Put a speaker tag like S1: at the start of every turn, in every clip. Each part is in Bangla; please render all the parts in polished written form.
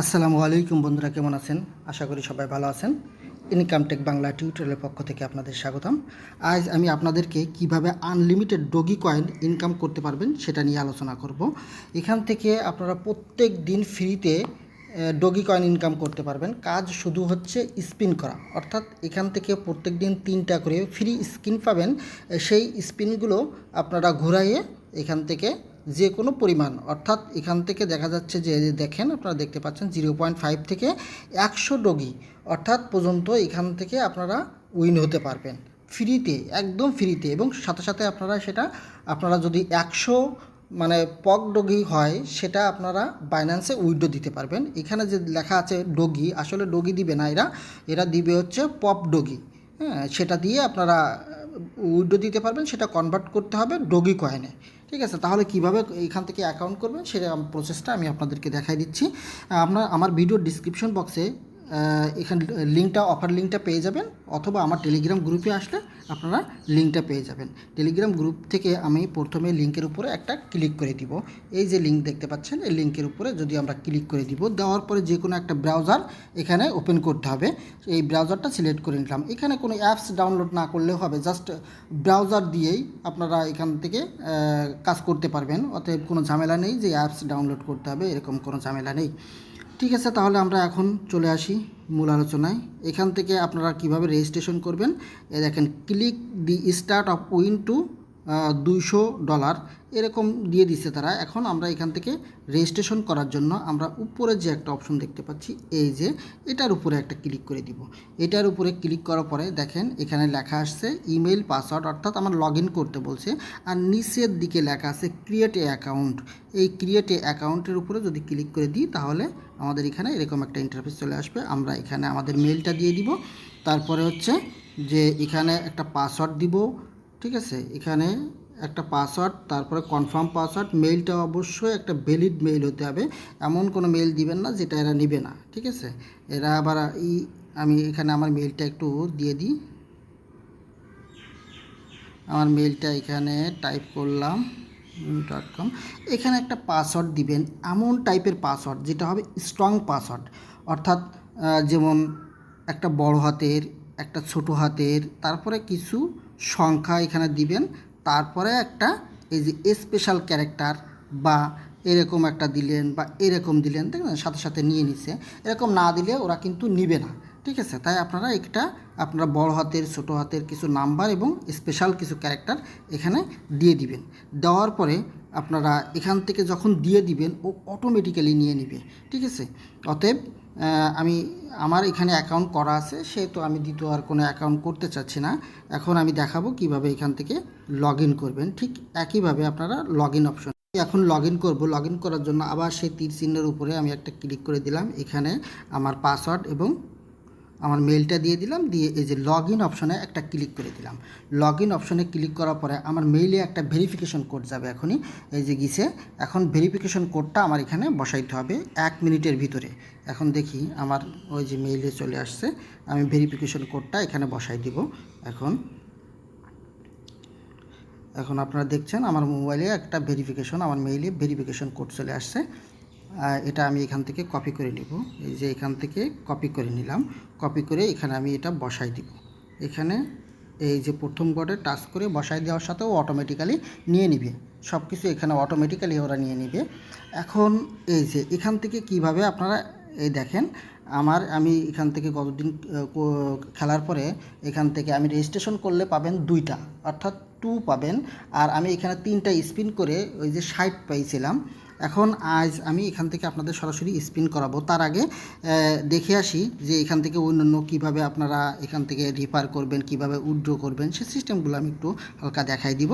S1: আসসালামু আলাইকুম বন্ধুরা, কেমন আছেন? আশা করি সবাই ভালো আছেন। ইনকাম টেক বাংলা টিউটোরিয়ালের পক্ষ থেকে আপনাদের স্বাগতম। আজ আমি আপনাদেরকে কিভাবে আনলিমিটেড ডগি কয়েন ইনকাম করতে পারবেন সেটা নিয়ে আলোচনা করব। এখান থেকে আপনারা প্রত্যেক দিন ফ্রিতে ডগি কয়েন ইনকাম করতে পারবেন। কাজ শুধু হচ্ছে স্পিন করা, অর্থাৎ এখান থেকে প্রত্যেক দিন 3টা করে ফ্রি স্পিন পাবেন। সেই স্পিনগুলো আপনারা ঘুরাইয়ে এখান থেকে যে কোনো পরিমাণ, অর্থাৎ এখান থেকে দেখা যাচ্ছে যে দেখেন, আপনারা দেখতে পাচ্ছেন 0.5 থেকে 100 ডগি অর্থাৎ পর্যন্ত এখান থেকে আপনারা উইন হতে পারবেন ফ্রিতে, একদম ফ্রিতে। এবং সাথে সাথে আপনারা যদি 100 পক ডগি হয় সেটা আপনারা বাইন্যান্সে উইথড্র দিতে পারবেন। এখানে যে লেখা আছে ডগি, আসলে ডগি দিবে না, এরা দিবে হচ্ছে পপ ডগি। হ্যাঁ, সেটা দিয়ে আপনারা উইথড্র দিতে পারবেন, সেটা কনভার্ট করতে হবে ডগি কয়েনে। ঠিক আছে, তাহলে কিভাবে এখান থেকে অ্যাকাউন্ট করবেন সেটা প্রসেসটা আমি আপনাদেরকে দেখাই দিচ্ছি। আমার ভিডিওর ডিসক্রিপশন বক্সে এখানে অফার লিঙ্কটা পেয়ে যাবেন, অথবা আমার টেলিগ্রাম গ্রুপে আসলে আপনারা লিঙ্কটা পেয়ে যাবেন। টেলিগ্রাম গ্রুপ থেকে আমি প্রথমে লিঙ্কের উপরে একটা ক্লিক করে দিব। এই যে লিঙ্ক দেখতে পাচ্ছেন, এই লিঙ্কের উপরে যদি আমরা ক্লিক করে দিব, দেওয়ার পরে যে কোনো একটা ব্রাউজার এখানে ওপেন করতে হবে। এই ব্রাউজারটা সিলেক্ট করে নিলাম। এখানে কোনো অ্যাপস ডাউনলোড না করলেও হবে, জাস্ট ব্রাউজার দিয়েই আপনারা এখান থেকে কাজ করতে পারবেন। অতএব কোনো ঝামেলা নেই যে অ্যাপস ডাউনলোড করতে হবে, এরকম কোনো ঝামেলা নেই। ঠিক আছে, তাহলে আমরা এখন চলে আসি মূল আলোচনায়। এখান থেকে আপনারা কিভাবে রেজিস্ট্রেশন করবেন, দেখেন, click the start of win to $200 এরকম দিয়ে দিচ্ছে তারা। এখন আমরা এখান থেকে রেজিস্ট্রেশন করার জন্য আমরা উপরে যে একটা অপশন দেখতে পাচ্ছি, এই যে এটার উপরে একটা ক্লিক করে দিব। এটার উপরে ক্লিক করার পরে দেখেন এখানে লেখা আসছে ইমেল পাসওয়ার্ড, অর্থাৎ আমার লগ ইন করতে বলছে। আর নিচের দিকে লেখা আছে ক্রিয়েট এ অ্যাকাউন্ট। এই ক্রিয়েট এ অ্যাকাউন্টের উপরে যদি ক্লিক করে দিই, তাহলে আমাদের এখানে এরকম একটা ইন্টারফেস চলে আসবে। আমরা এখানে আমাদের মেলটা দিয়ে দিব, তারপরে হচ্ছে যে এখানে একটা পাসওয়ার্ড দিব। ঠিক আছে, এখানে একটা পাসওয়ার্ড, তারপরে কনফার্ম পাসওয়ার্ড। মেইলটা অবশ্যই একটা ভ্যালিড মেইল হতে হবে, এমন কোনো মেইল দিবেন না যেটা এরা নেবে না। ঠিক আছে, এরা আবার আমি এখানে আমার মেইলটা একটু দিয়ে দিই। আমার মেইলটা এখানে টাইপ করলাম .com। এখানে একটা পাসওয়ার্ড দিবেন, এমন টাইপের পাসওয়ার্ড যেটা হবে স্ট্রং পাসওয়ার্ড, অর্থাৎ যেমন একটা বড় হাতের, একটা ছোট হাতের, তারপরে কিছু সংখ্যা এখানে দিবেন, তারপরে একটা এই যে স্পেশাল ক্যারেক্টার বা এরকম একটা দিলেন বা এরকম দিলেন, দেখবেন সাথে সাথে নিয়ে নিছে। এরকম না দিলে ওরা কিন্তু নিবে না। ঠিক আছে, তাই আপনারা বড় হাতের, ছোট হাতের কিছু নাম্বার এবং স্পেশাল কিছু ক্যারেক্টার এখানে দিয়ে দিবেন। দেওয়ার পরে আপনারা এখান থেকে যখন দিয়ে দিবেন, ও অটোমেটিক্যালি নিয়ে নেবে। ঠিক আছে, অতএব আমার এখানে অ্যাকাউন্ট করা আছে, সেহেতু আমি দ্বিতীয় আর কোনো অ্যাকাউন্ট করতে চাচ্ছি না। এখন আমি দেখাবো কিভাবে এখান থেকে লগ ইন করবেন। ঠিক একইভাবে আপনারা লগ ইন অপশন, এখন লগ ইন করবো। লগ ইন করার জন্য আবার সেই তীর চিহ্নের উপরে আমি একটা ক্লিক করে দিলাম। এখানে আমার পাসওয়ার্ড এবং আমার মেইলটা দিয়ে দিলাম, দিয়ে এই যে লগ ইন অপশনে একটা ক্লিক করে দিলাম। লগ ইন অপশনে ক্লিক করার পরে আমার মেইলে একটা ভেরিফিকেশন কোড যাবে, এখনই এই যে গিয়েছে। এখন ভেরিফিকেশন কোডটা আমার এখানে বসাইতে হবে 1 মিনিটের ভিতরে। এখন দেখি আমার ওই যে মেইলে চলে আসছে, আমি ভেরিফিকেশন কোডটা এখানে বসাই দিব। এখন আপনারা দেখছেন আমার মোবাইলে একটা আমার মেইলে ভেরিফিকেশন কোড চলে আসছে। এটা আমি এখান থেকে কপি করে নিব। এই যে এখান থেকে কপি করে নিলাম। কপি করে এখানে আমি এটা বসাই দিব। এখানে এই যে প্রথম কোডে টাচ করে বসাই দেওয়ার সাথেও অটোমেটিক্যালি নিয়ে নিবে সব কিছু, এখানে অটোমেটিক্যালি ওরা নিয়ে নিবে। এখন এই যে এখান থেকে কিভাবে আপনারা এই দেখেন, আমি এখান থেকে কতদিন খেলার পরে এখান থেকে আমি রেজিস্ট্রেশন করলে পাবেন 2টা, অর্থাৎ 2 পাবেন। আর আমি এখানে 3টা স্পিন করে ওই যে 60 পাইছিলাম। এখন আজ আমি এখান থেকে আপনাদের সরাসরি স্পিন করাবো। তার আগে দেখে আসি যে এখান থেকে অন্যান্য কীভাবে আপনারা এখান থেকে রিফার করবেন, কিভাবে উইথড্র করবেন, সেই সিস্টেমগুলো আমি একটু হালকা দেখাই দিব।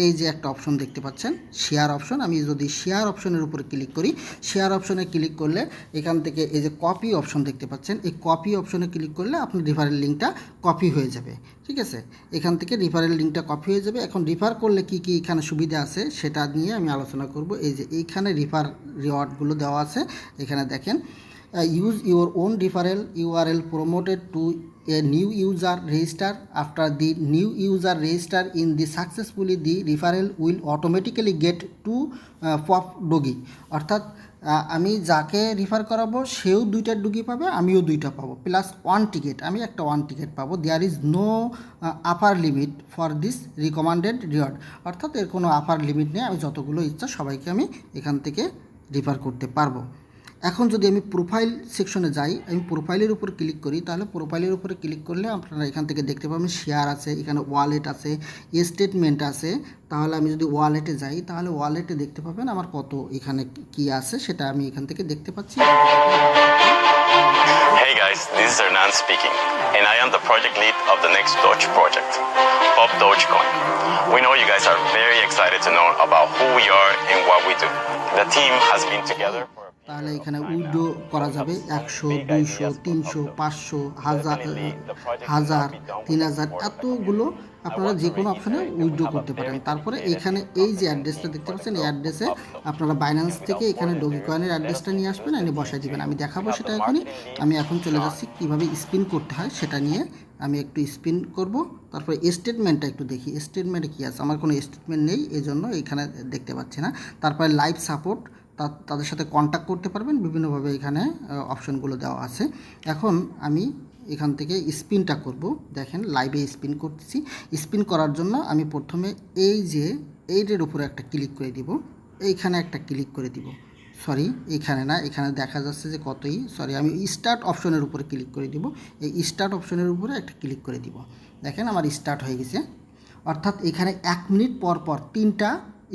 S1: এই যে একটা অপশন দেখতে পাচ্ছেন, শেয়ার অপশন। আমি যদি শেয়ার অপশনের উপরে ক্লিক করি, শেয়ার অপশনে ক্লিক করলে এখান থেকে এই যে কপি অপশন দেখতে পাচ্ছেন, এই কপি অপশনে ক্লিক করলে আপনার রিফারেল লিঙ্কটা কপি হয়ে যাবে। ঠিক আছে, এখান থেকে রিফারেল লিঙ্কটা কপি হয়ে যাবে। এখন রিফার করলে কি কি এখানে সুবিধা আছে সেটা নিয়ে আমি আলোচনা করব। এই যে এইখানে রিফার রিওয়ার্ডগুলো দেওয়া আছে, এখানে দেখেন, use your own referral URL promoted to a new user register after the new user register in the successfully the referral will automatically get to পপডোগি। অর্থাৎ আমি যাকে রিফার করাবো সেও 2টা ডুগি পাবে, আমিও 2টা পাবো, প্লাস 1 টিকিট, আমি একটা 1 টিকিট পাবো। There is no upper limit for this recommended reward, অর্থাৎ এর কোনো আপার লিমিট নেই, আমি যতগুলো ইচ্ছা সবাইকে আমি এখান থেকে রিফার করতে পারবো। এখন যদি আমি প্রোফাইল সেকশনে যাই, আমি প্রোফাইলের উপর ক্লিক করি, তাহলে প্রোফাইলের উপরে ক্লিক করলে আপনারা এখান থেকে দেখতে পাবেন শেয়ার আছে, এখানে ওয়ালেট আছে, স্টেটমেন্ট আছে। তাহলে আমি যদি ওয়ালেটে যাই, তাহলে ওয়ালেটে দেখতে পাবেন আমার কত এখানে কি আছে, সেটা আমি এখান থেকে দেখতে পাচ্ছি।
S2: Hey guys, this is Hernan speaking, and I am the project lead of the next Doge project, Pupdoge Coin. We know you guys are very excited to know about who we are and what we do. The team has been together for
S1: তাহলে এখানে উইথড্র করা যাবে 100, 200, 300, 500, 1000, 3000, এতগুলো আপনারা যে কোনো অপশানে উইথড্র করতে পারেন। তারপরে এখানে এই যে অ্যাড্রেসটা দেখতে পাচ্ছেন, এই অ্যাড্রেসে আপনারা বাইন্যান্স থেকে এখানে ডোজি কয়েনের অ্যাড্রেসটা নিয়ে আসবেন, এনে বসাই দিবেন। আমি দেখাবো সেটা এখনই। আমি এখন চলে যাচ্ছি কীভাবে স্পিন করতে হয় সেটা নিয়ে। আমি একটু স্পিন করব, তারপরে স্টেটমেন্টটা একটু দেখি, স্টেটমেন্টে কী আছে। আমার কোনো স্টেটমেন্ট নেই, এই জন্য এখানে দেখতে পাচ্ছি না। তারপরে লাইভ সাপোর্ট, তাদের সাথে কন্ট্যাক্ট করতে পারবেন বিভিন্নভাবে, এখানে অপশনগুলো দেওয়া আছে। এখন আমি এখান থেকে স্পিনটা করব। দেখেন লাইভে স্পিন করতেছি। স্পিন করার জন্য আমি প্রথমে এই যে এইটার উপরে একটা ক্লিক করে দিব, এইখানে একটা ক্লিক করে দিব। সরি, এখানে না, এখানে দেখা যাচ্ছে যে কতই, সরি, আমি স্টার্ট অপশনের উপরে ক্লিক করে দিব। এই স্টার্ট অপশনের উপরে একটা ক্লিক করে দিব। দেখেন আমার স্টার্ট হয়ে গেছে। অর্থাৎ এখানে 1 মিনিট পর পর 3টা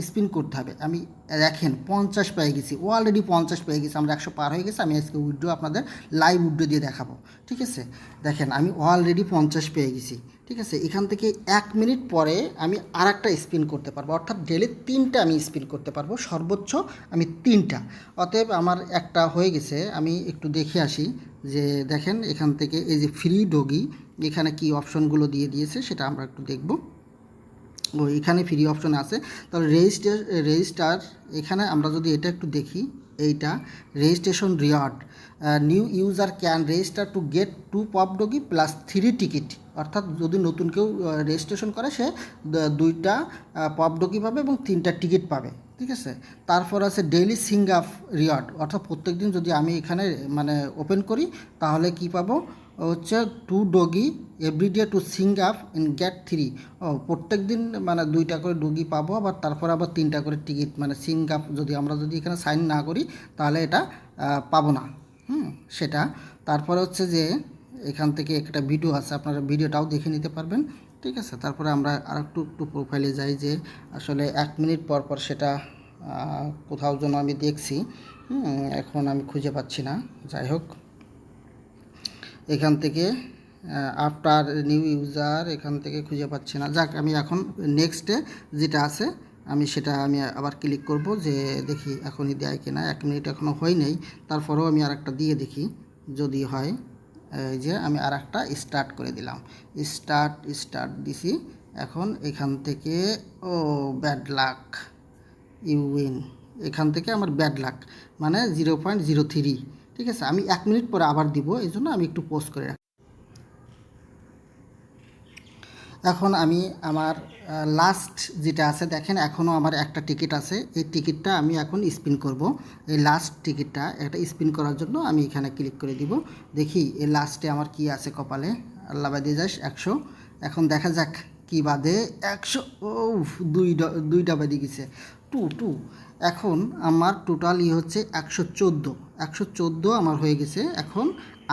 S1: স্পিন করতে হবে। আমি দেখেন 50 পেয়ে গেছি, অলরেডি 50 পেয়ে গেছি, আমরা 100 পার হয়ে গেছে। আমি আজকে উইথড্র আপনাদের লাইভ উইথড্র দিয়ে দেখাবো, ঠিক আছে। দেখেন আমি অলরেডি 50 পেয়ে গেছি, ঠিক আছে। এখান থেকে 1 মিনিট পরে আমি আর একটা স্পিন করতে পারবো, অর্থাৎ ডেলি 3টা আমি স্পিন করতে পারবো, সর্বোচ্চ আমি 3টা। অতএব আমার একটা হয়ে গেছে। আমি একটু দেখে আসি যে দেখেন এখান থেকে এই যে ফ্রি ডগি, এখানে কি অপশনগুলো দিয়ে দিয়েছে সেটা আমরা একটু দেখব। ও এখানে ফ্রি অপশন আছে। তাহলে রেজিস্টার, এখানে আমরা যদি এটা একটু দেখি, এইটা registration reward, new user can register to get 2 পপডগি প্লাস 3 টিকিট। অর্থাৎ যদি নতুন কেউ রেজিস্ট্রেশন করে সে 2টা পপডগি পাবে এবং 3টা টিকিট পাবে, ঠিক আছে। তারপর আছে ডেইলি সিং আপ রিওয়ার্ড, অর্থাৎ প্রত্যেক দিন যদি আমি এখানে মানে ওপেন করি তাহলে কি পাবো হচ্ছে 2 doge every day to sign up in get 3। প্রত্যেক দিন মানে 2টা করে ডগি পাবো, আবার তারপর আবার 3টা করে টিকিট, মানে সিং আপ আমরা যদি এখানে সাইন না করি তাহলে এটা পাবো না, সেটা। তারপরে হচ্ছে যে এখান থেকে একটা ভিডিও আছে, আপনারা ভিডিওটাও দেখে নিতে পারবেন, ঠিক আছে। তারপরে আমরা আর একটু প্রোফাইলে যাই যে আসলে 1 মিনিট পর পর সেটা কোথাও যেন আমি দেখছি, এখন আমি খুঁজে পাচ্ছি না। যাই হোক, এখান থেকে আফটার নিউ ইউজার, এখান থেকে খুঁজে পাচ্ছি না। যাক, আমি এখন নেক্সটে যেটা আছে আমি সেটা আমি আবার ক্লিক করব, যে দেখি এখনই দেয় কিনা। 1 মিনিট এখনও হয় নাই, তারপরেও আমি আর একটা দিয়ে দেখি যদি হয়। এই যে আমি আর একটা স্টার্ট করে দিলাম, স্টার্ট দিছি। এখন এখান থেকে ব্যাড লাক, ইউ উইন, এখান থেকে আমার ব্যাড লাক মানে 0.03, ঠিক আছে। আমি 1 মিনিট পরে আবার দিব, এই জন্য আমি একটু পোস্ট করে রাখি। এখন আমি আমার লাস্ট যেটা আছে দেখেন, এখনও আমার একটা টিকিট আছে, এই টিকিটটা আমি এখন স্পিন করব। এই লাস্ট টিকিটটা একটা স্পিন করার জন্য আমি এখানে ক্লিক করে দিব। দেখি এই লাস্টে আমার কি আছে কপালে, আল্লাহ বাদে যাস 100। এখন দেখা যাক কি বাদে 100, দুইটা বাদে গেছে, 2। এখন আমার টোটাল হচ্ছে 114 আমার হয়ে গেছে। এখন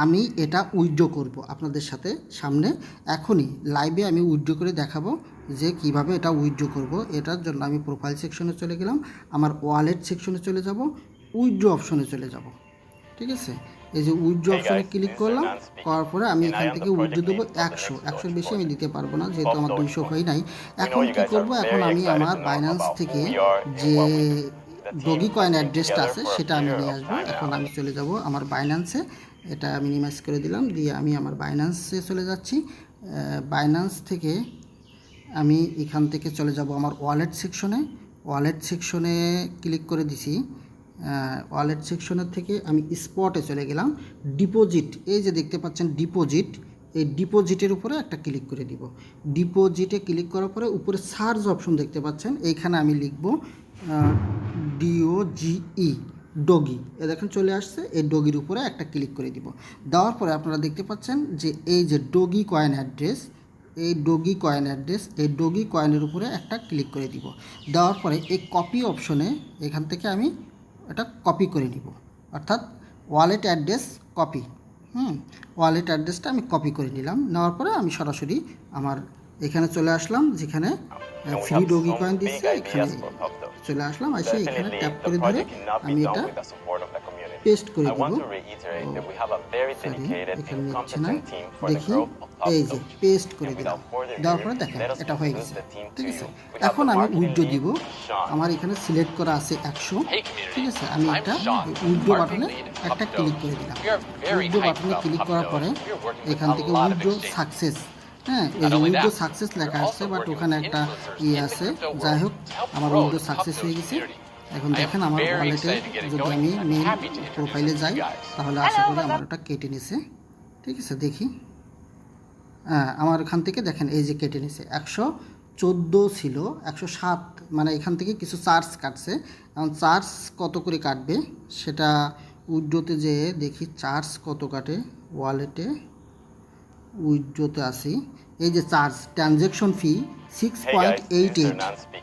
S1: আমি এটা উইথড্র করব আপনাদের সাথে সামনে, এখনই লাইভে আমি উইথড্র করে দেখাবো যে কিভাবে এটা উইথড্র করব। এটার জন্য আমি প্রোফাইল সেকশনে চলে গেলাম, আমার ওয়ালেট সেকশনে চলে যাব, উইথড্র অপশনে চলে যাব, ঠিক আছে। এই যে উইথড্র অপশনে ক্লিক করলাম, করার পরে আমি এখান থেকে উইথড্র দেবো 100-100 বেশি আমি দিতে পারবো না, যেহেতু আমার 200 হয় নাই। এখন কি করব, এখন আমি আমার বাইন্যান্স থেকে যে ডগি কয়েন অ্যাড্রেসটা আছে সেটা আমি নিয়ে আসবো। এখন আমি চলে যাব আমার বাইন্যান্সে, এটা মিনিমাইজ করে দিলাম, দিয়ে আমি আমার বাইন্যান্সে চলে যাচ্ছি। বাইন্যান্স থেকে আমি এখান থেকে চলে যাব আমার ওয়ালেট সেকশনে ক্লিক করে দিছি। ওয়ালেট সেকশনের থেকে আমি স্পটে চলে গেলাম। ডিপোজিট, এই যে দেখতে পাচ্ছেন ডিপোজিট, এই ডিপোজিটের উপরে একটা ক্লিক করে দিব। ডিপোজিটে ক্লিক করার পরে উপরে সার্চ অপশন দেখতে পাচ্ছেন, এইখানে আমি লিখব ডগি, এ দেখেন চলে আসছে। এই ডগির উপরে একটা ক্লিক করে দিব। দেওয়ার পরে আপনারা দেখতে পাচ্ছেন যে এই যে ডগি কয়েন অ্যাড্রেস, এই ডগি কয়েন অ্যাড্রেস, এই ডগি কয়েনের উপরে একটা ক্লিক করে দিব। দেওয়ার পরে এই কপি অপশনে এখান থেকে আমি এটা কপি করে নিব, অর্থাৎ ওয়ালেট অ্যাড্রেস কপি। ওয়ালেট অ্যাড্রেসটা আমি কপি করে নিলাম। নেওয়ার পরে আমি সরাসরি আমার এখানে চলে আসলাম, যেখানে ফ্রি ডগি কয়েন দিচ্ছে, এখানে চলে আসলাম। এসে এখানে ট্যাপ করে ধরে আমি এটা পেস্ট করে দেবো। সরি, এখানে নিচ্ছে না, দেখি এই যে পেস্ট করে দিলাম। দেওয়ার পরে দেখেন এটা হয়ে গেছে, ঠিক আছে। এখন আমি উইথড্র দিব। আমার এখানে সিলেক্ট করা আছে 100, ঠিক আছে। আমি এটা উইথড্র বাটনে একটা ক্লিক করে দিলাম। উইথড্র বাটনে ক্লিক করার পরে এখান থেকে উইথড্র সাকসেস, হ্যাঁ, এই যে উইথড্র সাকসেস লেখা আসছে, বাট ওখানে একটা আছে। যাই হোক, আমার উইথড্র সাকসেস হয়ে গেছে। এখন দেখেন আমার ওয়ালেটে যদি আমি মেইন প্রোফাইলে যাই, তাহলে আশা করি আমার ওটা কেটে নিছে, ঠিক আছে। দেখি, হ্যাঁ, আমার এখান থেকে দেখেন এই যে কেটে নিছে। 114 ছিল, 107, মানে এখান থেকে কিছু চার্জ কাটছে। এখন চার্জ কত করে কাটবে সেটা উইথড্রোতে যেয়ে দেখি চার্জ কত কাটে। ওয়ালেটে উইথড্রোতে আসি, এই যে চার্জ ট্রানজ্যাকশন ফি 6.88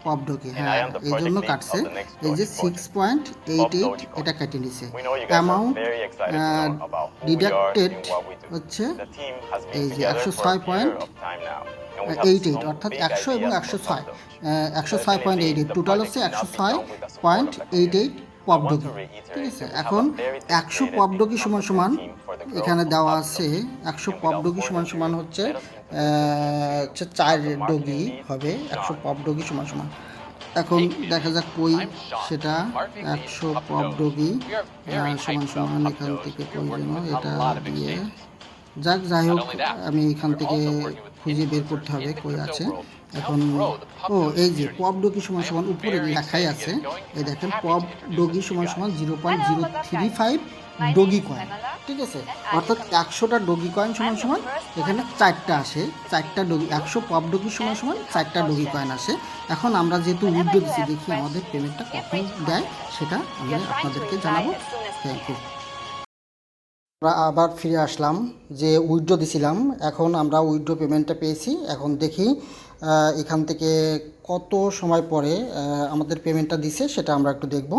S1: পপডোকে, হ্যাঁ, এই জন্য কাটছে। এই যে 6.88 এটা কেটে নিছে। অ্যামাউন্ট ডিডাক্টেড হচ্ছে এই যে 106.88, অর্থাৎ 100 এবং 106, 106.88, টোটাল হচ্ছে 106.88 পপডোকি, ঠিক আছে। এখন 100 পপডোকি সমান সমান এখানে দেওয়া আছে, 100 পপডোকি সমান সমান হচ্ছে 4 ডগি হবে। 100 পপডোকি সমান সমান, এখন দেখা যাক কই সেটা। 100 পপডোগি সমান সমান এখান থেকে কই যেন এটা দিয়ে যাক, যাই হোক, আমি এখান থেকে খুঁজে বের করতে হবে কই আছে এখন। ও, এই যে পপডোগি সমান সমান উপরে লেখাই আছে, এই দেখেন পপডোগি সমান সমান 0.035 ডগি কয়েন, ঠিক আছে। অর্থাৎ 100টা ডগি কয়েন সমান সমান এখানে 4টা আসে, 4টা ডগি, 100 পপডোগি সমান সমান 4টা ডগি কয়েন আসে। এখন আমরা যেহেতু উইথড্র দিচ্ছি, দেখি আমাদের পেমেন্টটা কখন দেয় সেটা আমি আপনাদেরকে জানাবো। Thank you. আমরা আবার ফিরে আসলাম, যে উইথড্র দিছিলাম, এখন আমরা উইথড্র পেমেন্টটা পেয়েছি। এখন দেখি এখান থেকে কত সময় পরে আমাদের পেমেন্টটা দিছে সেটা আমরা একটু দেখব।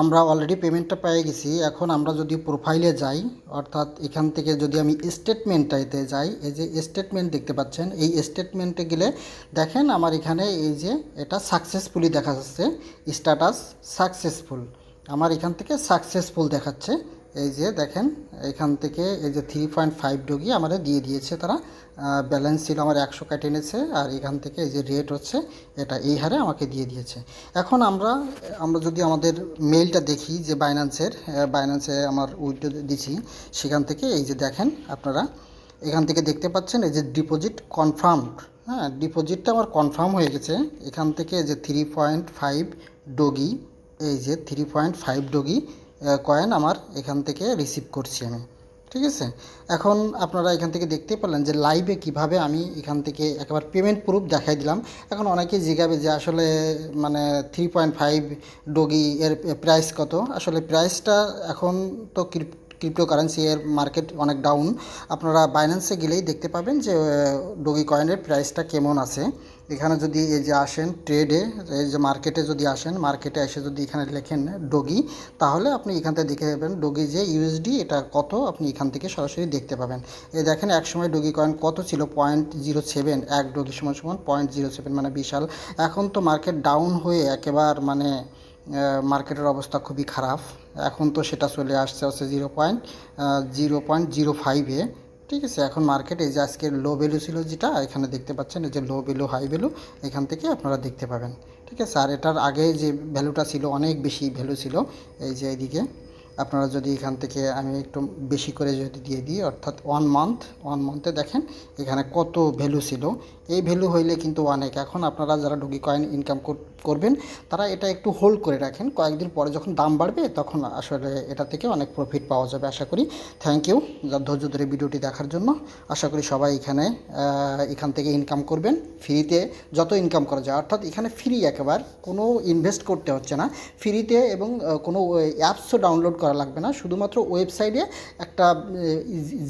S1: আমরা অলরেডি পেমেন্টটা পেয়ে গেছি। এখন আমরা যদি প্রোফাইলে যাই, অর্থাৎ এখান থেকে যদি আমি স্টেটমেন্টটাতে যাই, এই যে স্টেটমেন্ট দেখতে পাচ্ছেন, এই স্টেটমেন্টে গেলে দেখেন আমার এখানে এই যে এটা সাকসেসফুলি দেখা যাচ্ছে, স্ট্যাটাস সাকসেসফুল। আমার এখান থেকে সাকসেসফুল দেখাচ্ছে, এই যে দেখেন এখান থেকে এই যে 3.5 ডগি আমাদের দিয়ে দিয়েছে তারা। ব্যালেন্স ছিল আমার 100 কেটে এনেছে, আর এখান থেকে এই যে রেট হচ্ছে এটা এই হারে আমাকে দিয়ে দিয়েছে। এখন আমরা যদি আমাদের মেইলটা দেখি, যে বাইন্যান্সে আমার উইথড্র দিছি, সেখান থেকে এই যে দেখেন আপনারা এখান থেকে দেখতে পাচ্ছেন এই যে ডিপোজিট কনফার্মড, হ্যাঁ, ডিপোজিটটা আমার কনফার্ম হয়ে গেছে। এখান থেকে যে 3.5 ডগি, এই যে 3.5 ডগি কয়েন আমার এখান থেকে রিসিভ করছি আমি, ঠিক আছে। এখন আপনারা এখান থেকে দেখতে পেলেন যে লাইভে কিভাবে আমি এখান থেকে একেবারে পেমেন্ট প্রুফ দেখাই দিলাম। এখন অনেকেই জিজ্ঞাবে যে আসলে মানে 3.5 ডগি এর প্রাইস কত। আসলে প্রাইসটা এখন তো ক্রিপ্টোকারেন্সি এর মার্কেট অনেক ডাউন। আপনারা বাইন্যান্সে গেলেই দেখতে পাবেন যে ডগি কয়েনের প্রাইসটা কেমন আছে। এখানে যদি এই যে আসেন ট্রেডে, এই যে মার্কেটে যদি আসেন, মার্কেটে এসে যদি এখানে লেখেন ডগি, তাহলে আপনি এখান থেকে দেখে যাবেন ডগি যে ইউএসডি এটা কত, আপনি এখান থেকে সরাসরি দেখতে পাবেন। এই দেখেন এক সময় ডগি কয়েন কত ছিল, 0.07, এক ডগি সমান সমান 0.07, মানে বিশাল। এখন তো মার্কেট ডাউন হয়ে একেবারে মানে মার্কেটের অবস্থা খুবই খারাপ। এখন তো সেটা চলে আসছে হচ্ছে 0.05-এ, ঠিক আছে। এখন মার্কেট এই যে আজকের লো ভ্যালু ছিল যেটা এখানে দেখতে পাচ্ছেন, এই যে লো ভ্যালু হাই ভ্যালু এখান থেকে আপনারা দেখতে পাবেন, ঠিক আছে। আর এটার আগে যে ভ্যালুটা ছিল অনেক বেশি ভ্যালু ছিল, এই যে এইদিকে আপনারা যদি এখান থেকে আমি একটু বেশি করে যদি দিয়ে দিই, অর্থাৎ 1 মান্থে দেখেন এখানে কত ভ্যালু ছিল। এই ভ্যালু হইলে কিন্তু অনেক। এখন আপনারা যারা ডগি কয়েন ইনকাম করবেন তারা এটা একটু হোল্ড করে রাখেন, কয়েকদিন পরে যখন দাম বাড়বে তখন আসলে এটা থেকে অনেক প্রফিট পাওয়া যাবে আশা করি। থ্যাংক ইউ ধৈর্য ধরে ভিডিওটি দেখার জন্য। আশা করি সবাই এখান থেকে ইনকাম করবেন ফ্রিতে, যত ইনকাম করা যায়, অর্থাৎ এখানে ফ্রি, একেবারে কোনো ইনভেস্ট করতে হচ্ছে না, ফ্রিতে, এবং কোনো অ্যাপসও ডাউনলোড করা লাগবে না। শুধুমাত্র ওয়েবসাইটে একটা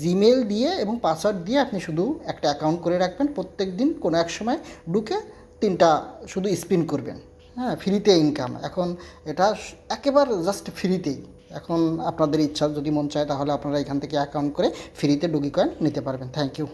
S1: জিমেল দিয়ে এবং পাসওয়ার্ড দিয়ে আপনি শুধু একটা অ্যাকাউন্ট করে রাখবেন, প্রত্যেক দিন কোনো এক সময় ঢুকে 3টা শুধু স্পিন করবেন। হ্যাঁ, ফ্রিতে ইনকাম, এখন এটা একেবারে জাস্ট ফ্রিতেই। এখন আপনাদের ইচ্ছা, যদি মন চায় তাহলে আপনারা এখান থেকে অ্যাকাউন্ট করে ফ্রিতে ডোগি কয়েন নিতে পারবেন। Thank you.